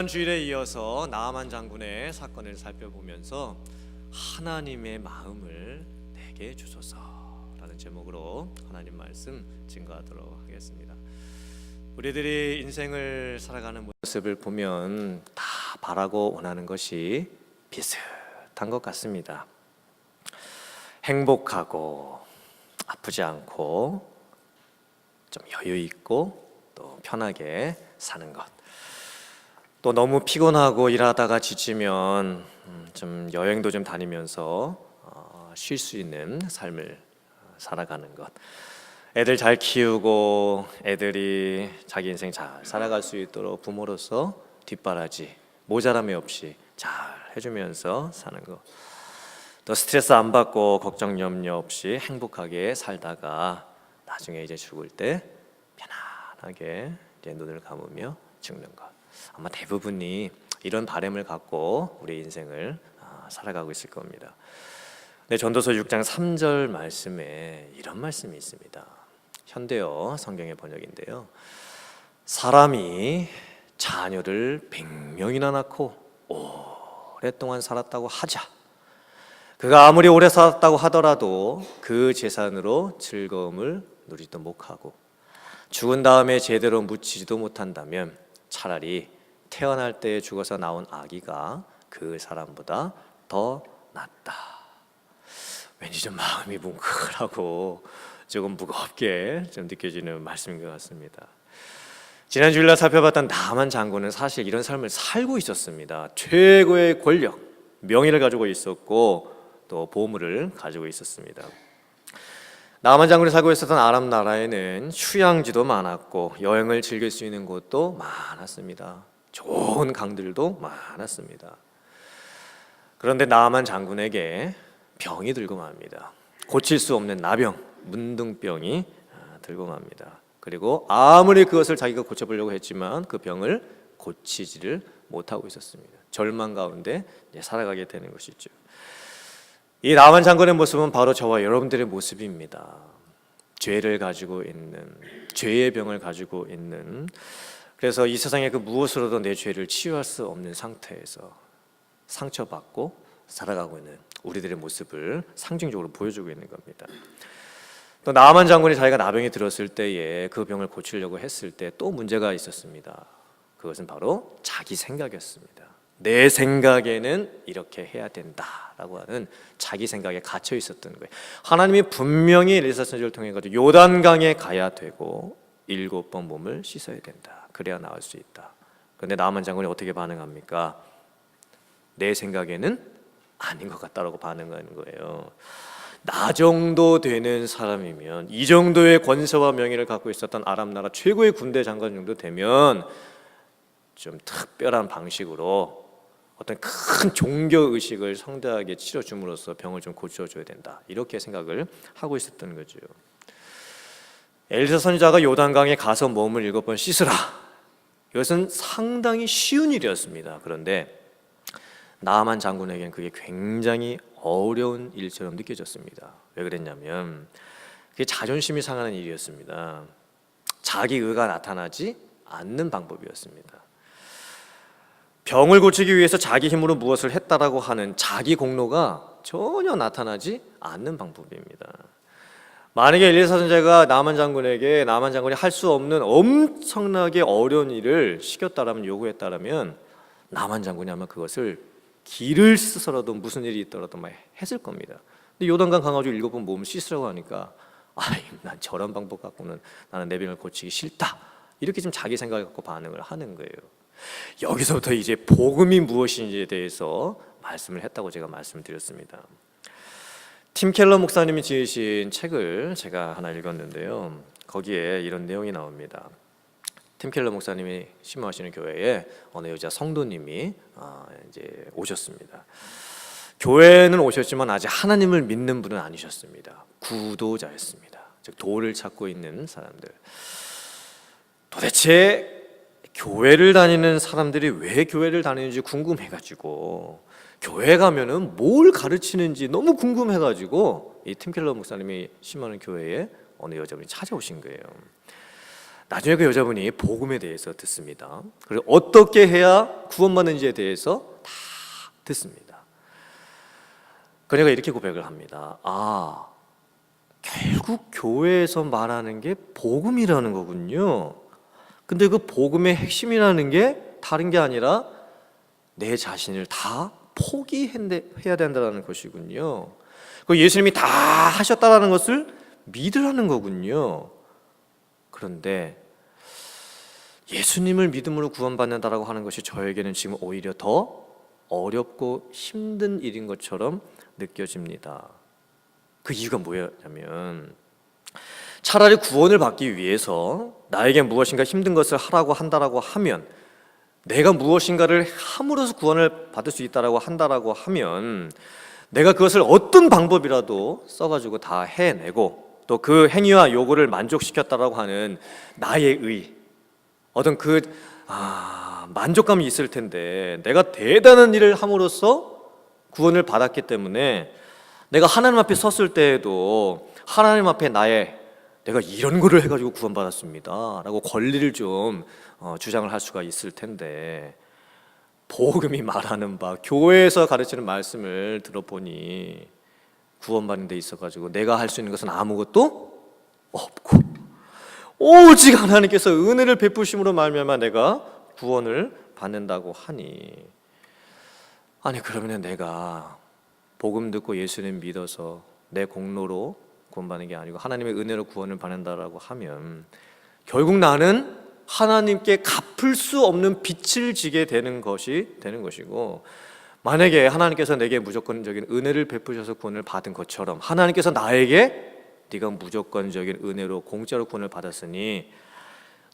이번 주일에 이어서 나아만 장군의 사건을 살펴보면서 하나님의 마음을 내게 주소서라는 제목으로 하나님 말씀 증거하도록 하겠습니다. 우리들이 인생을 살아가는 모습을 보면 다 바라고 원하는 것이 비슷한 것 같습니다. 행복하고 아프지 않고 좀 여유 있고 또 편하게 사는 것, 또 너무 피곤하고 일하다가 지치면 좀 여행도 좀 다니면서 쉴 수 있는 삶을 살아가는 것, 애들 잘 키우고 애들이 자기 인생 잘 살아갈 수 있도록 부모로서 뒷바라지 모자람이 없이 잘 해주면서 사는 것, 또 스트레스 안 받고 걱정 염려 없이 행복하게 살다가 나중에 이제 죽을 때 편안하게 이제 눈을 감으며 죽는 것. 아마 대부분이 이런 바람을 갖고 우리 인생을 살아가고 있을 겁니다. 네, 전도서 6장 3절 말씀에 이런 말씀이 있습니다. 현대어 성경의 번역인데요. 사람이 자녀를 100명이나 낳고 오랫동안 살았다고 하자. 그가 아무리 오래 살았다고 하더라도 그 재산으로 즐거움을 누리지도 못하고 죽은 다음에 제대로 묻히지도 못한다면 차라리 태어날 때 죽어서 나온 아기가 그 사람보다 더 낫다. 왠지 좀 마음이 뭉클하고 조금 무겁게 좀 느껴지는 말씀인 것 같습니다. 지난 주일날 살펴봤던 나만 장군은 사실 이런 삶을 살고 있었습니다. 최고의 권력, 명예를 가지고 있었고 또 보물을 가지고 있었습니다. 나아만 장군이 살고 있었던 아람 나라에는 휴양지도 많았고 여행을 즐길 수 있는 곳도 많았습니다. 좋은 강들도 많았습니다. 그런데 나아만 장군에게 병이 들고 맙니다. 고칠 수 없는 나병, 문둥병이 들고 맙니다. 그리고 아무리 그것을 자기가 고쳐보려고 했지만 그 병을 고치지를 못하고 있었습니다. 절망 가운데 살아가게 되는 것이죠. 이 나아만 장군의 모습은 바로 저와 여러분들의 모습입니다. 죄를 가지고 있는, 죄의 병을 가지고 있는, 그래서 이 세상의 그 무엇으로도 내 죄를 치유할 수 없는 상태에서 상처받고 살아가고 있는 우리들의 모습을 상징적으로 보여주고 있는 겁니다. 또 나아만 장군이 자기가 나병이 들었을 때에 그 병을 고치려고 했을 때 또 문제가 있었습니다. 그것은 바로 자기 생각이었습니다. 내 생각에는 이렇게 해야 된다라고 하는 자기 생각에 갇혀 있었던 거예요. 하나님이 분명히 엘리사 선지자를 통해 가지고 요단강에 가야 되고 7번 몸을 씻어야 된다. 그래야 나을 수 있다. 그런데 나아만 장군이 어떻게 반응합니까? 내 생각에는 아닌 것 같다라고 반응하는 거예요. 나 정도 되는 사람이면, 이 정도의 권세와 명예를 갖고 있었던 아람 나라 최고의 군대 장관 정도 되면 좀 특별한 방식으로 어떤 큰 종교 의식을 성대하게 치러줌으로써 병을 좀 고쳐줘야 된다, 이렇게 생각을 하고 있었던 거죠. 엘리사 선지자가 요단강에 가서 몸을 7번 씻으라, 이것은 상당히 쉬운 일이었습니다. 그런데 나아만 장군에게는 그게 굉장히 어려운 일처럼 느껴졌습니다. 왜 그랬냐면 그게 자존심이 상하는 일이었습니다. 자기 의가 나타나지 않는 방법이었습니다. 병을 고치기 위해서 자기 힘으로 무엇을 했다라고 하는 자기 공로가 전혀 나타나지 않는 방법입니다. 만약에 엘리사 선지자가 나아만 장군에게 나아만 장군이 할 수 없는 엄청나게 어려운 일을 시켰다라면, 요구했다라면 나아만 장군이 아마 그것을 길을 쓰서라도 무슨 일이 있더라도 막 했을 겁니다. 근데 요단강 가가지고 7번 몸을 씻으라고 하니까 난 저런 방법 갖고는 나는 내 병을 고치기 싫다, 이렇게 좀 자기 생각을 갖고 반응을 하는 거예요. 여기서부터 이제 복음이 무엇인지에 대해서 말씀을 했다고 제가 말씀드렸습니다. 팀 켈러 목사님이 지으신 책을 제가 하나 읽었는데요. 거기에 이런 내용이 나옵니다. 팀 켈러 목사님이 심호하시는 교회에 어느 여자 성도님이 이제 오셨습니다. 교회는 오셨지만 아직 하나님을 믿는 분은 아니셨습니다. 구도자였습니다. 즉 도를 찾고 있는 사람들. 도대체 교회를 다니는 사람들이 왜 교회를 다니는지 궁금해가지고, 교회 가면은 뭘 가르치는지 너무 궁금해가지고 이 팀 켈러 목사님이 심호하는 교회에 어느 여자분이 찾아오신 거예요. 나중에 그 여자분이 복음에 대해서 듣습니다. 그리고 어떻게 해야 구원받는지에 대해서 다 듣습니다. 그녀가 이렇게 고백을 합니다. 결국 교회에서 말하는 게 복음이라는 거군요. 근데 그 복음의 핵심이라는 게 다른 게 아니라 내 자신을 다 포기해야 된다는 것이군요. 그 예수님이 다 하셨다라는 것을 믿으라는 거군요. 그런데 예수님을 믿음으로 구원받는다라고 하는 것이 저에게는 지금 오히려 더 어렵고 힘든 일인 것처럼 느껴집니다. 그 이유가 뭐냐면 차라리 구원을 받기 위해서 나에게 무엇인가 힘든 것을 하라고 한다라고 하면, 내가 무엇인가를 함으로써 구원을 받을 수 있다라고 한다라고 하면 내가 그것을 어떤 방법이라도 써가지고 다 해내고 또 그 행위와 요구를 만족시켰다라고 하는 나의 의, 어떤 그 만족감이 있을 텐데, 내가 대단한 일을 함으로써 구원을 받았기 때문에 내가 하나님 앞에 섰을 때에도 하나님 앞에 내가 이런 거를 해가지고 구원받았습니다 라고 권리를 좀 주장을 할 수가 있을 텐데, 복음이 말하는 바, 교회에서 가르치는 말씀을 들어보니 구원받는 데 있어가지고 내가 할 수 있는 것은 아무것도 없고 오직 하나님께서 은혜를 베푸심으로 말미암아 내가 구원을 받는다고 하니, 아니 그러면 내가 복음 듣고 예수님 믿어서 내 공로로 구원받는 게 아니고 하나님의 은혜로 구원을 받는다라고 하면 결국 나는 하나님께 갚을 수 없는 빚을 지게 되는 것이고, 만약에 하나님께서 내게 무조건적인 은혜를 베푸셔서 구원을 받은 것처럼 하나님께서 나에게 네가 무조건적인 은혜로 공짜로 구원을 받았으니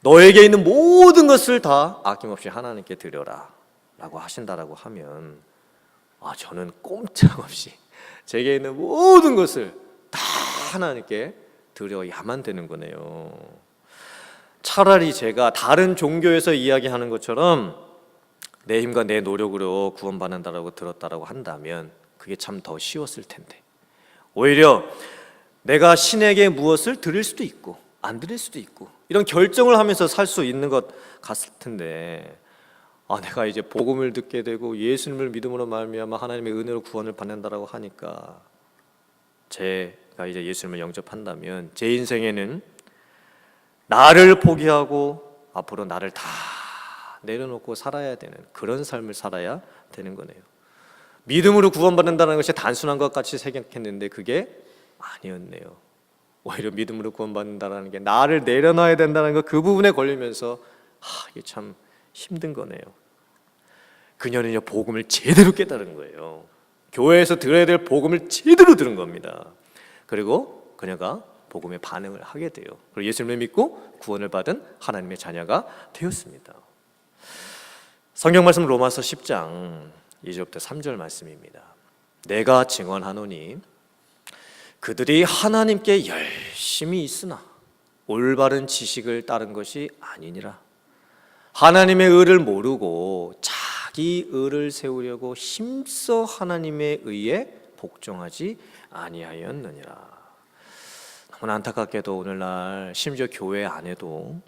너에게 있는 모든 것을 다 아낌없이 하나님께 드려라 라고 하신다라고 하면 저는 꼼짝없이 제게 있는 모든 것을 다 하나님께 드려야만 되는 거네요. 차라리 제가 다른 종교에서 이야기하는 것처럼 내 힘과 내 노력으로 구원받는다라고 들었다라고 한다면 그게 참 더 쉬웠을 텐데, 오히려 내가 신에게 무엇을 드릴 수도 있고 안 드릴 수도 있고 이런 결정을 하면서 살 수 있는 것 같을 텐데, 내가 이제 복음을 듣게 되고 예수님을 믿음으로 말미암아 하나님의 은혜로 구원을 받는다라고 하니까 제가 이제 예수님을 영접한다면 제 인생에는 나를 포기하고 앞으로 나를 다 내려놓고 살아야 되는 그런 삶을 살아야 되는 거네요. 믿음으로 구원받는다는 것이 단순한 것 같이 생각했는데 그게 아니었네요. 오히려 믿음으로 구원받는다는 게 나를 내려놔야 된다는 것, 그 부분에 걸리면서 이게 참 힘든 거네요. 그녀는요 복음을 제대로 깨달은 거예요. 교회에서 들어야 될 복음을 제대로 들은 겁니다. 그리고 그녀가 복음에 반응을 하게 돼요. 그리고 예수님을 믿고 구원을 받은 하나님의 자녀가 되었습니다. 성경 말씀 로마서 10장 2절부터 3절 말씀입니다. 내가 증언하노니 그들이 하나님께 열심히 있으나 올바른 지식을 따른 것이 아니니라. 하나님의 의를 모르고 자기 의를 세우려고 힘써 하나님의 의에 복종하지 아니하였느니라. 너무나 안타깝게도 오늘날 심지어 교회 안에도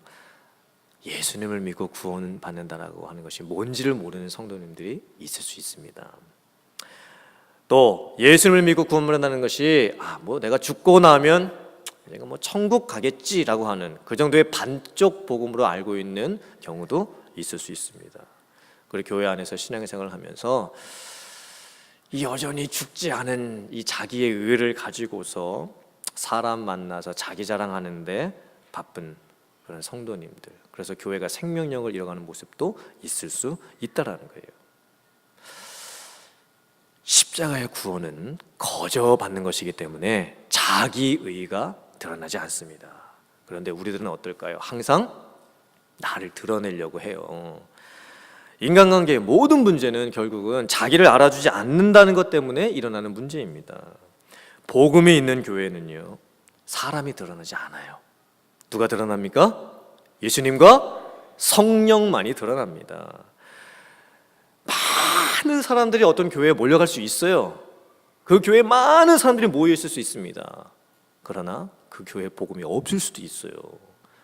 예수님을 믿고 구원받는다라고 하는 것이 뭔지를 모르는 성도님들이 있을 수 있습니다. 또 예수님을 믿고 구원받는다는 것이 내가 죽고 나면 내가 천국 가겠지라고 하는 그 정도의 반쪽 복음으로 알고 있는 경우도 있을 수 있습니다. 그리고 교회 안에서 신앙생활을 하면서 이 여전히 죽지 않은 이 자기의 의를 가지고서 사람 만나서 자기 자랑하는데 바쁜 그런 성도님들, 그래서 교회가 생명력을 잃어가는 모습도 있을 수 있다라는 거예요. 십자가의 구원은 거저 받는 것이기 때문에 자기 의가 드러나지 않습니다. 그런데 우리들은 어떨까요? 항상 나를 드러내려고 해요. 인간관계의 모든 문제는 결국은 자기를 알아주지 않는다는 것 때문에 일어나는 문제입니다. 복음이 있는 교회는요 사람이 드러나지 않아요. 누가 드러납니까? 예수님과 성령만이 드러납니다. 많은 사람들이 어떤 교회에 몰려갈 수 있어요. 그 교회에 많은 사람들이 모여 있을 수 있습니다. 그러나 그 교회에 복음이 없을 수도 있어요.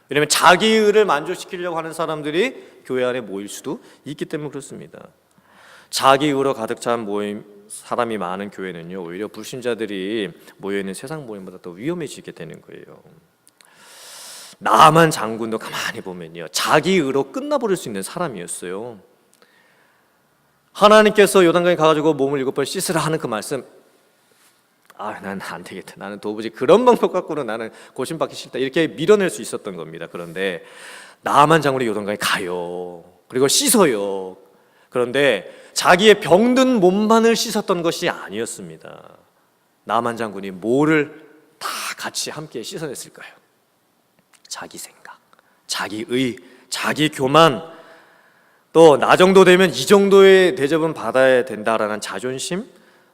왜냐하면 자기 의를 만족시키려고 하는 사람들이 교회 안에 모일 수도 있기 때문에 그렇습니다. 자기 의로 가득 찬 사람이 많은 교회는요, 오히려 불신자들이 모여있는 세상 모임보다 더 위험해지게 되는 거예요. 나만 장군도 가만히 보면요, 자기 의로 끝나버릴 수 있는 사람이었어요. 하나님께서 요단강에 가가지고 몸을 7번 씻으라 하는 그 말씀, 나는 안 되겠다, 나는 도무지 그런 방법 갖고는 나는 고침받기 싫다, 이렇게 밀어낼 수 있었던 겁니다. 그런데 나만 장군이 요단강에 가요, 그리고 씻어요. 그런데 자기의 병든 몸만을 씻었던 것이 아니었습니다. 나만 장군이 뭐를 다 같이 함께 씻어냈을까요? 자기 생각, 자기 의, 자기 교만, 또 나 정도 되면 이 정도의 대접은 받아야 된다라는 자존심,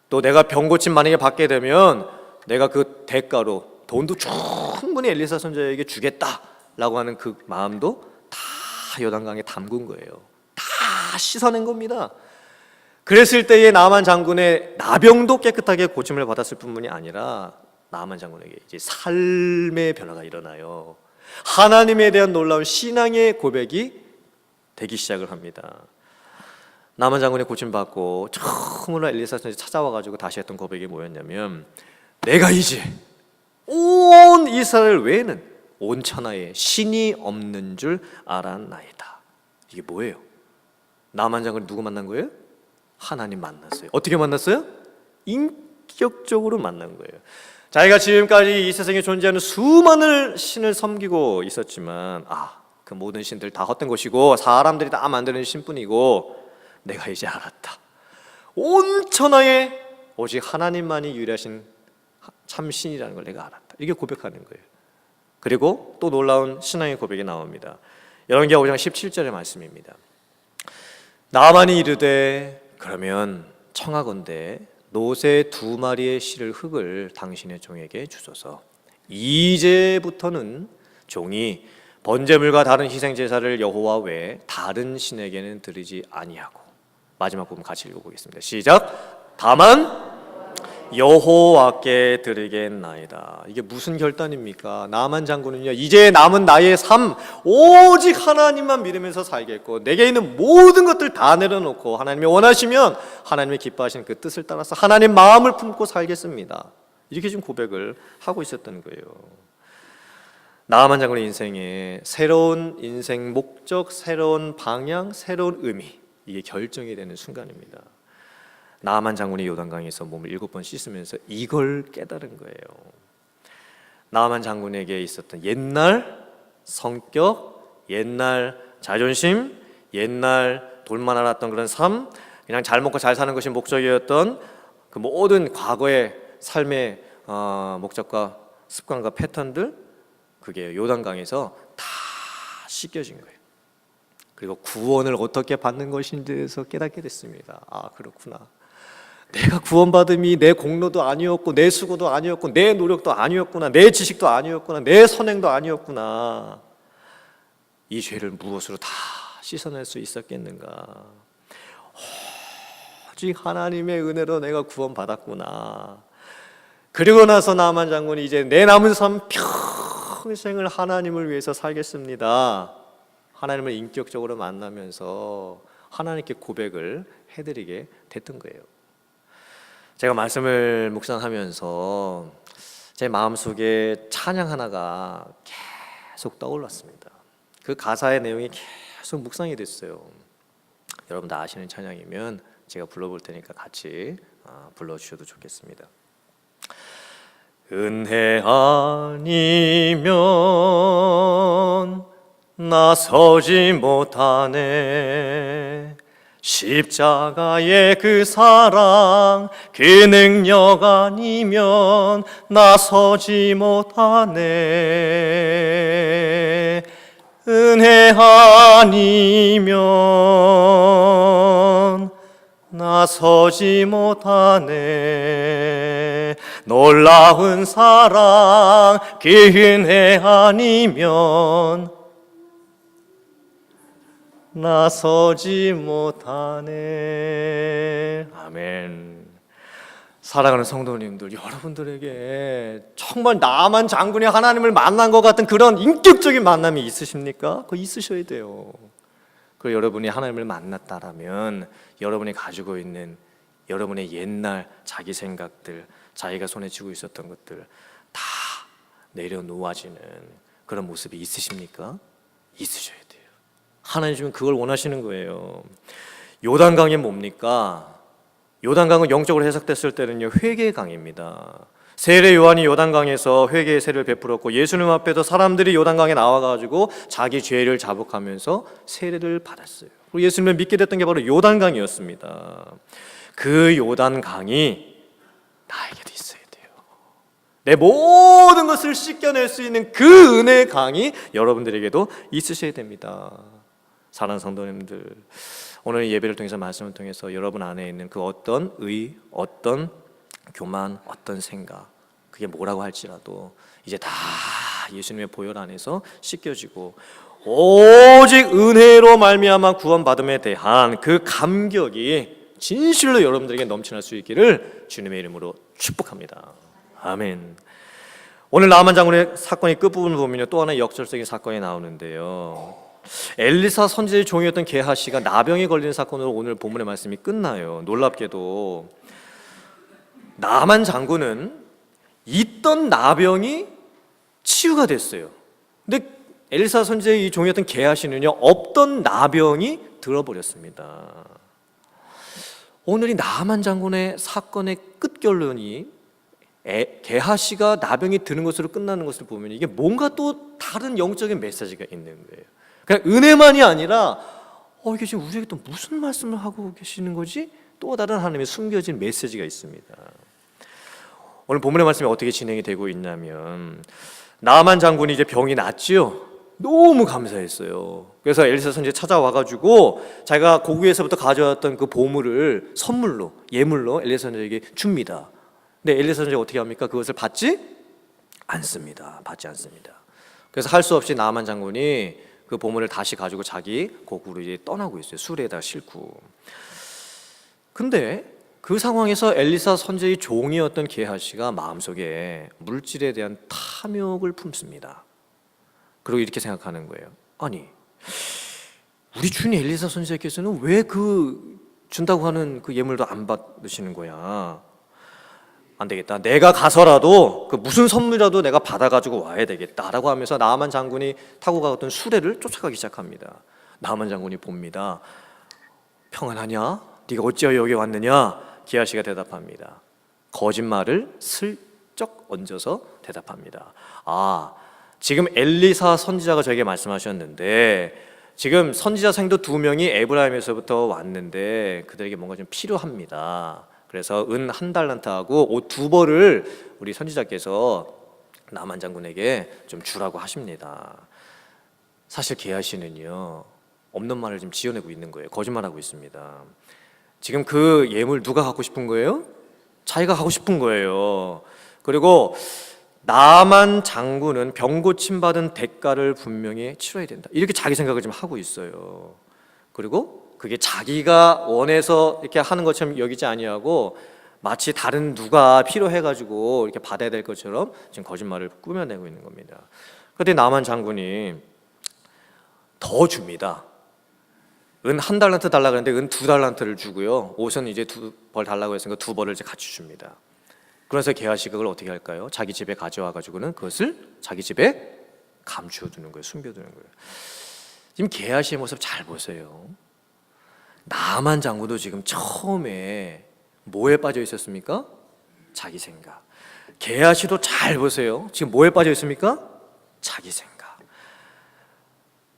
또 내가 병 고침 만약에 받게 되면 내가 그 대가로 돈도 충분히 엘리사 선지자에게 주겠다라고 하는 그 마음도 다 요단강에 담근 거예요. 다 씻어낸 겁니다. 그랬을 때에 나만 장군의 나병도 깨끗하게 고침을 받았을 뿐만이 아니라 나만 장군에게 이제 삶의 변화가 일어나요. 하나님에 대한 놀라운 신앙의 고백이 되기 시작을 합니다. 나만 장군의 고침받고 처음으로 엘리사 선지자 찾아와가지고 다시 했던 고백이 뭐였냐면, 내가 이제 온 이스라엘 외에는 온 천하에 신이 없는 줄 알았나이다. 이게 뭐예요? 나만 장군이 누구 만난 거예요? 하나님 만났어요. 어떻게 만났어요? 인격적으로 만난 거예요. 자기가 지금까지 이 세상에 존재하는 수많은 신을 섬기고 있었지만, 그 모든 신들 다 헛된 것이고 사람들이 다 만드는 신뿐이고, 내가 이제 알았다. 온 천하에 오직 하나님만이 유일하신 참신이라는 걸 내가 알았다. 이게 고백하는 거예요. 그리고 또 놀라운 신앙의 고백이 나옵니다. 열왕기하 5장 17절의 말씀입니다. 나만이 이르되, 그러면 청하건대 노새 2마리의 실을 흙을 당신의 종에게 주소서. 이제부터는 종이 번제물과 다른 희생 제사를 여호와 외에 다른 신에게는 드리지 아니하고. 마지막 부분 같이 읽어보겠습니다. 시작. 다만 여호와께 드리겠나이다. 이게 무슨 결단입니까? 나만 장군은요, 이제 남은 나의 삶 오직 하나님만 믿으면서 살겠고, 내게 있는 모든 것들 다 내려놓고 하나님이 원하시면 하나님의 기뻐하시는 그 뜻을 따라서 하나님 마음을 품고 살겠습니다. 이렇게 좀 고백을 하고 있었던 거예요. 나만 장군의 인생에 새로운 인생 목적, 새로운 방향, 새로운 의미, 이게 결정이 되는 순간입니다. 나만 장군이 요단강에서 몸을 7번 씻으면서 이걸 깨달은 거예요. 나만 장군에게 있었던 옛날 성격, 옛날 자존심, 옛날 돌만 알았던 그런 삶, 그냥 잘 먹고 잘 사는 것이 목적이었던 그 모든 과거의 삶의 목적과 습관과 패턴들, 그게 요단강에서 다 씻겨진 거예요. 그리고 구원을 어떻게 받는 것인지에 대해서 깨닫게 됐습니다. 그렇구나. 내가 구원받음이 내 공로도 아니었고, 내 수고도 아니었고, 내 노력도 아니었구나, 내 지식도 아니었구나, 내 선행도 아니었구나. 이 죄를 무엇으로 다 씻어낼 수 있었겠는가? 오직 하나님의 은혜로 내가 구원받았구나. 그리고 나서 나만 장군이 이제 내 남은 삶 평생을 하나님을 위해서 살겠습니다. 하나님을 인격적으로 만나면서 하나님께 고백을 해드리게 됐던 거예요. 제가 말씀을 묵상하면서 제 마음속에 찬양 하나가 계속 떠올랐습니다. 그 가사의 내용이 계속 묵상이 됐어요. 여러분 다 아시는 찬양이면 제가 불러볼 테니까 같이 불러주셔도 좋겠습니다. 은혜 아니면 나서지 못하네. 십자가의 그 사랑, 그 능력 아니면 나서지 못하네. 은혜 아니면 나서지 못하네. 놀라운 사랑, 그 은혜 아니면 나서지 못하네. 아멘. 사랑하는 성도님들, 여러분들에게 정말 나만 장군이 하나님을 만난 것 같은 그런 인격적인 만남이 있으십니까? 그거 있으셔야 돼요. 그리고 여러분이 하나님을 만났다라면 여러분이 가지고 있는 여러분의 옛날 자기 생각들, 자기가 손에 쥐고 있었던 것들 다 내려놓아지는 그런 모습이 있으십니까? 있으셔야 돼요. 하나님은 그걸 원하시는 거예요. 요단강이 뭡니까? 요단강은 영적으로 해석됐을 때는요, 회개의 강입니다. 세례 요한이 요단강에서 회개의 세를 베풀었고, 예수님 앞에서 사람들이 요단강에 나와가지고 자기 죄를 자복하면서 세례를 받았어요. 그리고 예수님을 믿게 됐던 게 바로 요단강이었습니다. 그 요단강이 나에게도 있어야 돼요. 내 모든 것을 씻겨낼 수 있는 그 은혜의 강이 여러분들에게도 있으셔야 됩니다. 사랑하는 성도님들, 오늘 예배를 통해서 말씀을 통해서 여러분 안에 있는 그 어떤 어떤 교만, 어떤 생각, 그게 뭐라고 할지라도 이제 다 예수님의 보혈 안에서 씻겨지고 오직 은혜로 말미암아 구원받음에 대한 그 감격이 진실로 여러분들에게 넘쳐날 수 있기를 주님의 이름으로 축복합니다. 아멘. 오늘 나만 장군의 사건의 끝부분을 보면요, 또 하나의 역설적인 사건이 나오는데요, 엘리사 선지자의 종이었던 게하시가 나병에 걸리는 사건으로 오늘 본문의 말씀이 끝나요. 놀랍게도 나만 장군은 있던 나병이 치유가 됐어요. 근데 엘리사 선지자의 이 종이었던 게하시는요, 없던 나병이 들어버렸습니다. 오늘 이 나만 장군의 사건의 끝결론이 게하시가 나병이 드는 것으로 끝나는 것을 보면 이게 뭔가 또 다른 영적인 메시지가 있는 거예요. 그냥 은혜만이 아니라 이게 지금 우리에게 또 무슨 말씀을 하고 계시는 거지? 또 다른 하나님의 숨겨진 메시지가 있습니다. 오늘 본문의 말씀이 어떻게 진행이 되고 있냐면, 나만 장군이 이제 병이 낫지요. 너무 감사했어요. 그래서 엘리사 선지자 찾아와가지고 자기가 고국에서부터 가져왔던 그 보물을 선물로, 예물로 엘리사 선지자에게 줍니다. 근데 엘리사 선지자가 어떻게 합니까? 그것을 받지 않습니다. 받지 않습니다. 그래서 할 수 없이 나만 장군이 그 보물을 다시 가지고 자기 고국으로 이제 떠나고 있어요. 수레에다 싣고. 근데 그 상황에서 엘리사 선지자의 종이었던 게하시가 마음속에 물질에 대한 탐욕을 품습니다. 그리고 이렇게 생각하는 거예요. 아니, 우리 주인 엘리사 선지자께서는 왜 그 준다고 하는 그 예물도 안 받으시는 거야? 안 되겠다. 내가 가서라도 그 무슨 선물이라도 내가 받아가지고 와야 되겠다라고 하면서 나만 장군이 타고 가던 수레를 쫓아가기 시작합니다. 나만 장군이 봅니다. 평안하냐? 네가 어찌하여 여기 왔느냐? 게하시가 대답합니다. 거짓말을 슬쩍 얹어서 대답합니다. 지금 엘리사 선지자가 저에게 말씀하셨는데 지금 선지자 생도 2명이 에브라임에서부터 왔는데 그들에게 뭔가 좀 필요합니다. 그래서 은 1달란트하고 옷 2벌을 우리 선지자께서 나만 장군에게 좀 주라고 하십니다. 사실 게하시는요, 없는 말을 지금 지어내고 있는 거예요. 거짓말하고 있습니다. 지금 그 예물 누가 갖고 싶은 거예요? 자기가 갖고 싶은 거예요. 그리고 나만 장군은 병 고침 받은 대가를 분명히 치러야 된다, 이렇게 자기 생각을 좀 하고 있어요. 그리고 그게 자기가 원해서 이렇게 하는 것처럼 여기지 아니하고 마치 다른 누가 필요해가지고 이렇게 받아야 될 것처럼 지금 거짓말을 꾸며내고 있는 겁니다. 그런데 나만 장군이 더 줍니다. 은 1달란트 달라고 했는데 은 2달란트를 주고요, 옷은 이제 2벌 달라고 했으니까 2벌을 이제 같이 줍니다. 그래서 게하시가 그걸 어떻게 할까요? 자기 집에 가져와가지고는 그것을 자기 집에 감추어두는 거예요. 숨겨두는 거예요. 지금 게하시의 모습 잘 보세요. 나만 장군도 지금 처음에 뭐에 빠져 있었습니까? 자기 생각. 게하시도 잘 보세요. 지금 뭐에 빠져 있습니까? 자기 생각.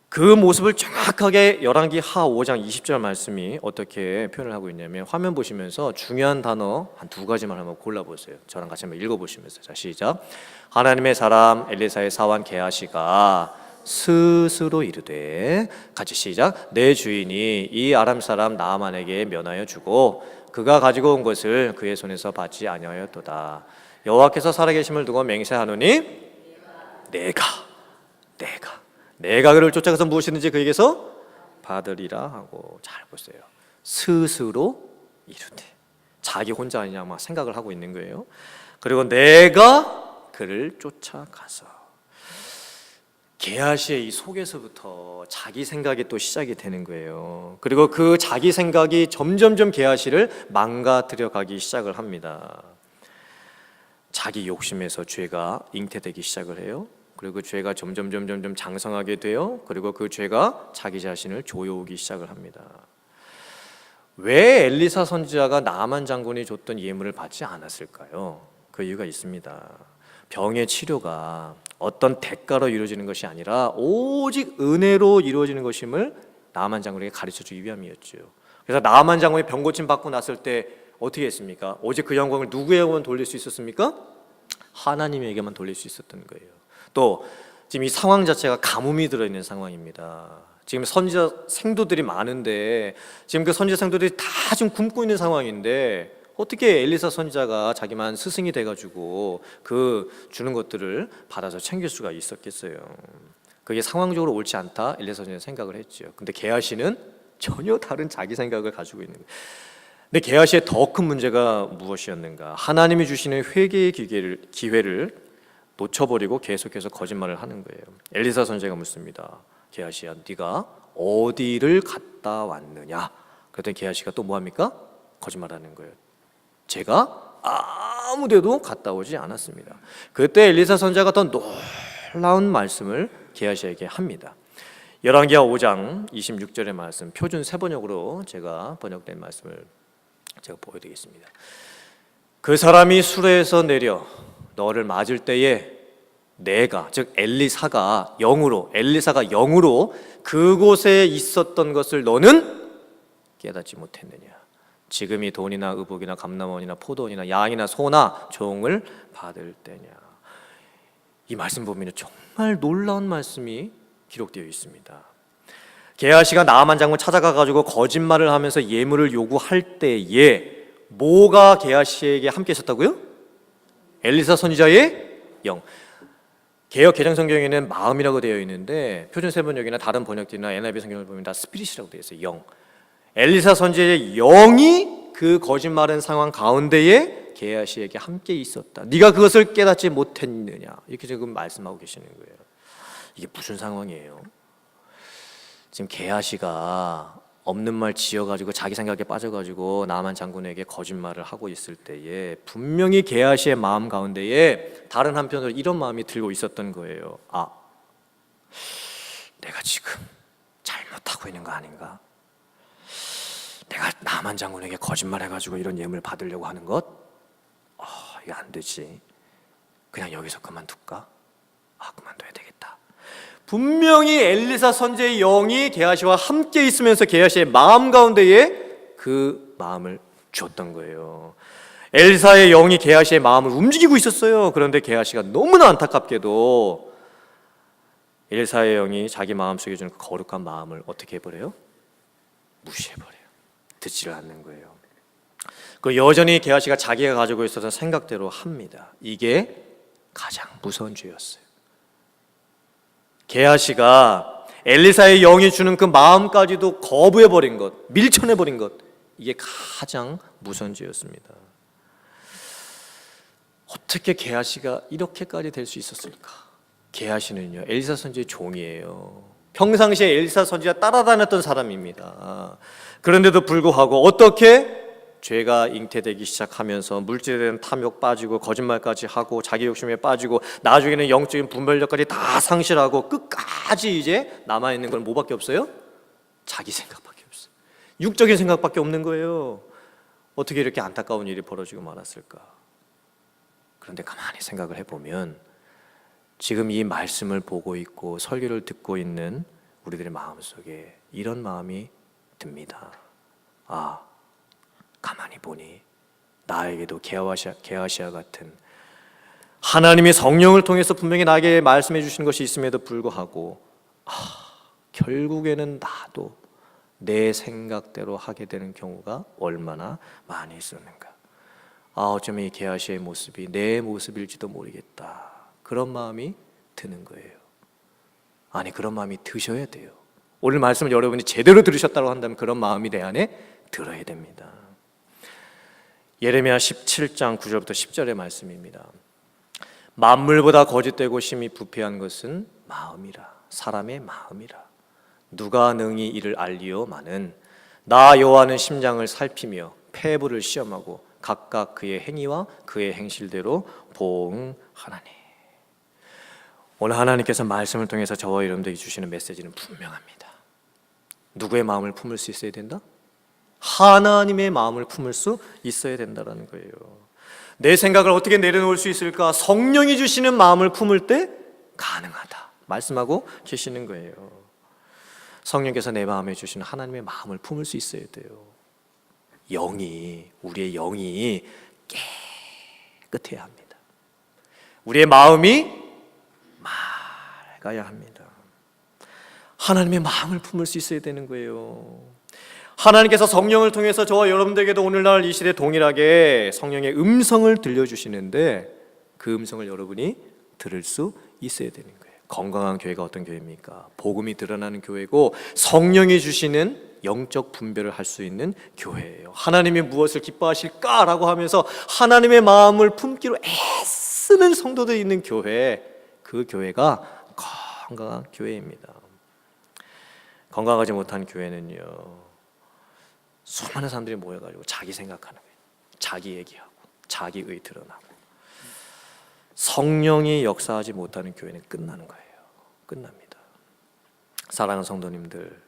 그 모습을 정확하게 열왕기 하 5장 20절 말씀이 어떻게 표현을 하고 있냐면, 화면 보시면서 중요한 단어 한 2가지만 한번 골라보세요. 저랑 같이 한번 읽어보시면서. 자, 시작. 하나님의 사람 엘리사의 사환 게하시가 스스로 이르되, 같이 시작. 내 주인이 이 아람 사람 나아만에게 면하여 주고 그가 가지고 온 것을 그의 손에서 받지 아니하였도다. 여호와께서 살아계심을 두고 맹세하노니 내가 그를 쫓아가서 무엇이든지 그에게서 받으리라 하고. 잘 보세요. 스스로 이르되, 자기 혼자 아니냐 막 생각을 하고 있는 거예요. 그리고 내가 그를 쫓아가서 게하시의 이 속에서부터 자기 생각이 또 시작이 되는 거예요. 그리고 그 자기 생각이 점점점 게하시를 망가뜨려 가기 시작을 합니다. 자기 욕심에서 죄가 잉태되기 시작을 해요. 그리고 그 죄가 점점 장성하게 돼요. 그리고 그 죄가 자기 자신을 조여오기 시작을 합니다. 왜 엘리사 선지자가 나만 장군이 줬던 예물을 받지 않았을까요? 그 이유가 있습니다. 병의 치료가 어떤 대가로 이루어지는 것이 아니라 오직 은혜로 이루어지는 것임을 나만 장군에게 가르쳐주기 위함이었죠. 그래서 나만 장군이 병 고침 받고 났을 때 어떻게 했습니까? 오직 그 영광을 누구에게만 돌릴 수 있었습니까? 하나님에게만 돌릴 수 있었던 거예요. 또 지금 이 상황 자체가 가뭄이 들어있는 상황입니다. 지금 선지자 생도들이 많은데 지금 그 선지자 생도들이 다 지금 굶고 있는 상황인데 어떻게 엘리사 선지자가 자기만 스승이 돼가지고 그 주는 것들을 받아서 챙길 수가 있었겠어요. 그게 상황적으로 옳지 않다 엘리사 선지자는 생각을 했죠. 근데 게하시는 전혀 다른 자기 생각을 가지고 있는 거예요. 근데 게하시의 더 큰 문제가 무엇이었는가? 하나님이 주시는 회개의 기회를 놓쳐버리고 계속해서 거짓말을 하는 거예요. 엘리사 선지자가 묻습니다. 게하시야, 네가 어디를 갔다 왔느냐? 그랬더니 게하시가 또 뭐합니까? 거짓말하는 거예요. 제가 아무데도 갔다 오지 않았습니다. 그때 엘리사 선지자가 더 놀라운 말씀을 게하시에게 합니다. 열왕기하 5장 26절의 말씀, 표준 세번역으로 제가 번역된 말씀을 제가 보여드리겠습니다. 그 사람이 수레에서 내려 너를 맞을 때에 내가, 즉 엘리사가 영으로 그곳에 있었던 것을 너는 깨닫지 못했느냐? 지금이 돈이나 의복이나 감람원이나 포도원이나 양이나 소나 종을 받을 때냐? 이 말씀 보면 정말 놀라운 말씀이 기록되어 있습니다. 게하시가 나아만 장군 찾아가가지고 거짓말을 하면서 예물을 요구할 때에 뭐가 게하시에게 함께 있었다고요? 엘리사 선지자의 영. 개역 개정 성경에는 마음이라고 되어 있는데 표준 세번역이나 다른 번역들이나 NIV 성경을 보면 다 스피릿이라고 되어 있어요. 영. 엘리사 선지자의 영이 그 거짓말한 상황 가운데에 게하시에게 함께 있었다. 네가 그것을 깨닫지 못했느냐? 이렇게 지금 말씀하고 계시는 거예요. 이게 무슨 상황이에요? 지금 게하시가 없는 말 지어가지고 자기 생각에 빠져가지고 나만 장군에게 거짓말을 하고 있을 때에 분명히 게하시의 마음 가운데에 다른 한편으로 이런 마음이 들고 있었던 거예요. 내가 지금 잘못하고 있는 거 아닌가? 내가 나만 장군에게 거짓말해가지고 이런 예물을 받으려고 하는 것? 이거 안 되지. 그냥 여기서 그만둘까? 그만둬야 되겠다. 분명히 엘리사 선지자의 영이 게하시와 함께 있으면서 게하시의 마음 가운데에 그 마음을 주었던 거예요. 엘리사의 영이 게하시의 마음을 움직이고 있었어요. 그런데 게하시가 너무나 안타깝게도 엘리사의 영이 자기 마음속에 주는 그 거룩한 마음을 어떻게 해버려요? 무시해버려요. 듣지를 않는 거예요. 그 여전히 게하시가 자기가 가지고 있었던 생각대로 합니다. 이게 가장 무서운 죄였어요. 게하시가 엘리사의 영이 주는 그 마음까지도 거부해버린 것, 밀쳐내버린 것, 이게 가장 무서운 죄였습니다. 어떻게 게하시가 이렇게까지 될 수 있었을까? 게하시는요, 엘리사 선지자의 종이에요. 평상시에 엘리사 선지자 따라다녔던 사람입니다. 그런데도 불구하고 어떻게 죄가 잉태되기 시작하면서 물질에 대한 탐욕 빠지고 거짓말까지 하고 자기 욕심에 빠지고 나중에는 영적인 분별력까지 다 상실하고 끝까지 이제 남아있는 건 뭐밖에 없어요? 자기 생각밖에 없어요. 육적인 생각밖에 없는 거예요. 어떻게 이렇게 안타까운 일이 벌어지고 말았을까? 그런데 가만히 생각을 해보면 지금 이 말씀을 보고 있고 설교를 듣고 있는 우리들의 마음속에 이런 마음이 듭니다. 가만히 보니 나에게도 게하시아 같은 하나님이 성령을 통해서 분명히 나에게 말씀해 주시는 것이 있음에도 불구하고 결국에는 나도 내 생각대로 하게 되는 경우가 얼마나 많이 있었는가. 어쩌면 이 게하시아의 모습이 내 모습일지도 모르겠다. 그런 마음이 드는 거예요. 그런 마음이 드셔야 돼요. 오늘 말씀을 여러분이 제대로 들으셨다고 한다면 그런 마음이 내 안에 들어야 됩니다. 예레미야 17장 9절부터 10절의 말씀입니다. 만물보다 거짓되고 심히 부패한 것은 마음이라, 사람의 마음이라. 누가 능히 이를 알리오마는 나 여호와는 심장을 살피며 폐부를 시험하고 각각 그의 행위와 그의 행실대로 보응하나니. 오늘 하나님께서 말씀을 통해서 저와 여러분들에게 주시는 메시지는 분명합니다. 누구의 마음을 품을 수 있어야 된다? 하나님의 마음을 품을 수 있어야 된다는 거예요. 내 생각을 어떻게 내려놓을 수 있을까? 성령이 주시는 마음을 품을 때 가능하다 말씀하고 계시는 거예요. 성령께서 내 마음에 주시는 하나님의 마음을 품을 수 있어야 돼요. 우리의 영이 깨끗해야 합니다. 우리의 마음이 맑아야 합니다. 하나님의 마음을 품을 수 있어야 되는 거예요. 하나님께서 성령을 통해서 저와 여러분들에게도 오늘날 이 시대 동일하게 성령의 음성을 들려주시는데 그 음성을 여러분이 들을 수 있어야 되는 거예요. 건강한 교회가 어떤 교회입니까? 복음이 드러나는 교회고 성령이 주시는 영적 분별을 할 수 있는 교회예요. 하나님이 무엇을 기뻐하실까라고 하면서 하나님의 마음을 품기로 애쓰는 성도들이 있는 교회, 그 교회가 건강한 교회입니다. 건강하지 못한 교회는요, 수많은 사람들이 모여가지고 자기 생각하는 거예요. 자기 얘기하고 자기의 드러나고. 성령이 역사하지 못하는 교회는 끝나는 거예요. 끝납니다. 사랑하는 성도님들,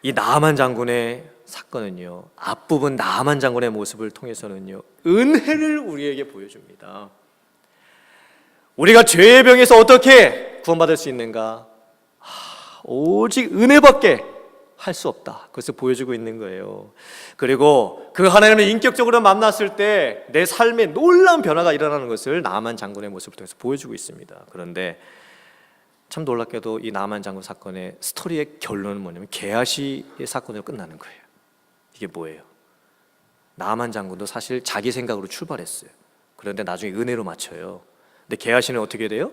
이 나아만 장군의 사건은요, 앞부분 나아만 장군의 모습을 통해서는요, 은혜를 우리에게 보여줍니다. 우리가 죄의 병에서 어떻게 구원받을 수 있는가? 오직 은혜밖에 할 수 없다. 그것을 보여주고 있는 거예요. 그리고 그 하나님을 인격적으로 만났을 때 내 삶에 놀라운 변화가 일어나는 것을 나아만 장군의 모습을 통해서 보여주고 있습니다. 그런데 참 놀랍게도 이 나아만 장군 사건의 스토리의 결론은 뭐냐면 게하시의 사건으로 끝나는 거예요. 이게 뭐예요? 나아만 장군도 사실 자기 생각으로 출발했어요. 그런데 나중에 은혜로 맞춰요. 근데 게하시는 어떻게 돼요?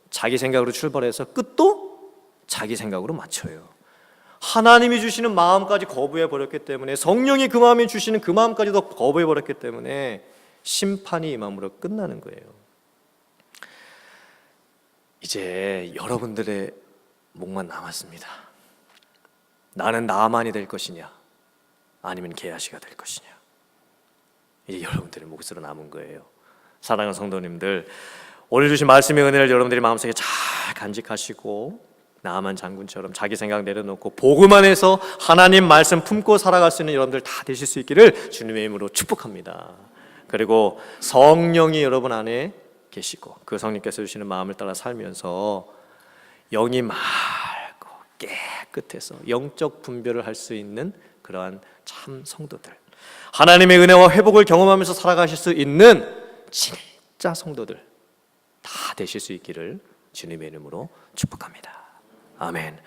자기 생각으로 출발해서 끝도 자기 생각으로 맞춰요. 하나님이 주시는 마음까지 거부해 버렸기 때문에, 성령이 그 마음이 주시는 그 마음까지도 거부해 버렸기 때문에 심판이 임함으로 끝나는 거예요. 이제 여러분들의 목만 남았습니다. 나는 나만이 될 것이냐, 아니면 게하시가 될 것이냐. 이제 여러분들의 몫으로 남은 거예요. 사랑하는 성도님들, 오늘 주신 말씀의 은혜를 여러분들이 마음속에 잘 간직하시고 나아만 장군처럼 자기 생각 내려놓고 복음 안에서 하나님 말씀 품고 살아갈 수 있는 여러분들 다 되실 수 있기를 주님의 이름으로 축복합니다. 그리고 성령이 여러분 안에 계시고 그 성령께서 주시는 마음을 따라 살면서 영이 맑고 깨끗해서 영적 분별을 할 수 있는 그러한 참 성도들, 하나님의 은혜와 회복을 경험하면서 살아가실 수 있는 진짜 성도들 다 되실 수 있기를 주님의 이름으로 축복합니다. 아멘.